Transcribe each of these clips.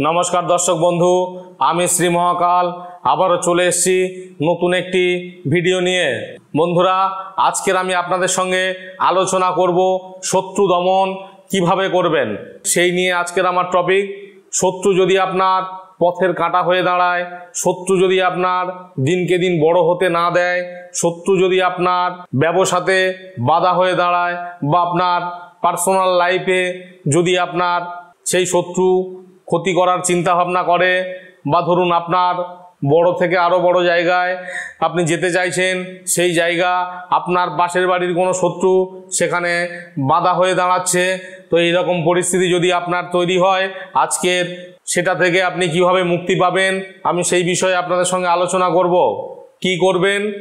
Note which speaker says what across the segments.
Speaker 1: नमस्कार दर्शक बंधु आमी श्री महाकाल आबारो चले एसेছি नतून एकटी भिडियो निये। बंधुरा आजकेर आमी आपनादेर संगे आलोचना करब शत्रु दमन किभाबे करबेन सेई निये आजकेर आमार टपिक। शत्रु यदि आपनार पथेर काँटा हये दाड़ाय, शत्रु यदि आपनार दिन के दिन बड़ो होते ना देय, शत्रु यदि आपनार व्यवसाते बाधा हये दाड़ाय बा आपनार पार्सोनल लाइफे यदि आपनार सेई शत्रु क्षति करार चिंता भावना करे बा धरुन आपनार बड़ो थेके आरो बड़ो जायगाय आपनि जेते चाइछेन सेई जायगा आपनार पाशेर बाड़िर कोनो शत्रु सेखाने बाधा हये दाड़ाच्छे। तो एई रकम परिस्थिति यदि आपनार तैरी हय आजकेर सेटा थेके आपनि किभाबे मुक्ति पाबेन आमि सेई विषये आपनादेर संगे आलोचना करब। कि करबेन,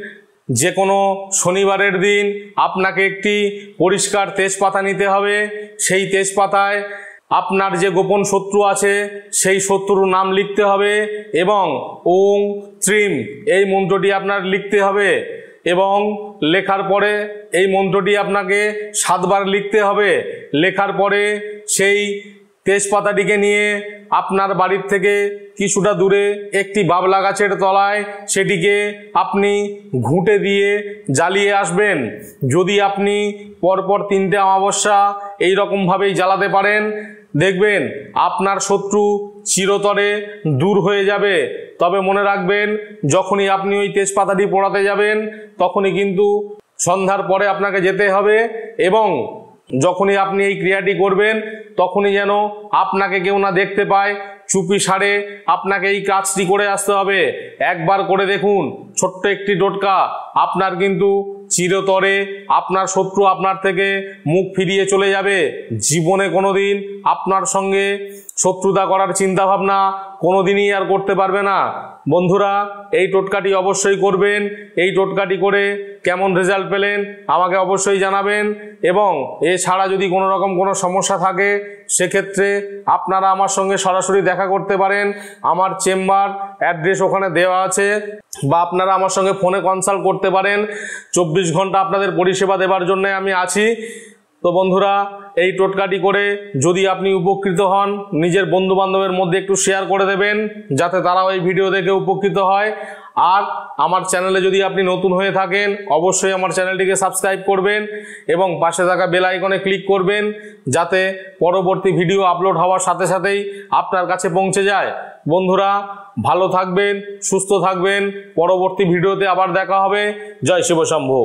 Speaker 1: जे कोनो शनिबारेर दिन आपनाके एकटी परिष्कार तेजपाता निते हबे। सेई तेजपाताय आपनार जे गोपन शत्रु आछे सेई शत्रुर नाम लिखते हबे एवं ओम त्रिम এই মন্ত্রটি আপনার লিখতে হবে এবং লেখার পরে এই মন্ত্রটি আপনাকে 7 বার লিখতে হবে। লেখার পরে সেই তেজপাতাটিকে নিয়ে আপনার বাড়ির থেকে কিছুটা দূরে একটি বাবলা গাছের তলায় সেটিকে আপনি ঘুঁটে দিয়ে জ্বালিয়ে আসবেন। যদি আপনি পরপর 3টে অমাবস্যা এই রকম ভাবেই জ্বালাতে পারেন দেখবেন আপনার শত্রু চিরতরে দূর হয়ে যাবে। তবে মনে রাখবেন যখনই আপনি ওই তেজপাতাটি পোড়াতে যাবেন তখনই কিন্তু সন্ধ্যার পরে আপনাকে যেতে হবে এবং যখনই আপনি এই ক্রিয়াটি করবেন তখনই যেন আপনাকে কেউ না দেখতে পায়, চুপি সারে আপনাকে এই কাজটি করে আসতে হবে। একবার করে দেখুন, ছোট্ট একটি টোটকা, আপনার কিন্তু চিরতরে আপনার শত্রু আপনার থেকে মুখ ফিরিয়ে চলে যাবে। জীবনে কোনোদিন আপনার সঙ্গে শত্রুতা করার চিন্তা ভাবনা কোনোদিনই আর করতে পারবে না। বন্ধুরা এই টোটকাটি অবশ্যই করবেন। এই টোটকাটি করে কেমন রেজাল্ট পেলেন আমাকে অবশ্যই জানাবেন এবং এছাড়া যদি কোনো রকম কোনো সমস্যা থাকে সেক্ষেত্রে আপনারা আমার সঙ্গে সরাসরি দেখা করতে পারেন। আমার চেম্বার অ্যাড্রেস ওখানে দেওয়া আছে বা আপনারা আমার সঙ্গে ফোনে কনসাল্ট করতে পারেন। 24 ঘন্টা আপনাদের পরিষেবা দেওয়ার জন্য আমি আছি। তো বন্ধুরা এই টোটকাটি করে যদি আপনি উপকৃত হন নিজের বন্ধু বান্ধবের মধ্যে একটু শেয়ার করে দেবেন যাতে তারাও এই ভিডিও দেখে উপকৃত হয়। আর আমার চ্যানেলে যদি আপনি নতুন হয়ে থাকেন অবশ্যই আমার চ্যানেলটিকে সাবস্ক্রাইব করবেন এবং পাশে থাকা বেল আইকনে ক্লিক করবেন যাতে পরবর্তী ভিডিও আপলোড হওয়ার সাথে সাথেই আপনার কাছে পৌঁছে যায়। বন্ধুরা ভালো থাকবেন, সুস্থ থাকবেন, পরবর্তী ভিডিওতে আবার দেখা হবে। জয় শিব শম্ভু।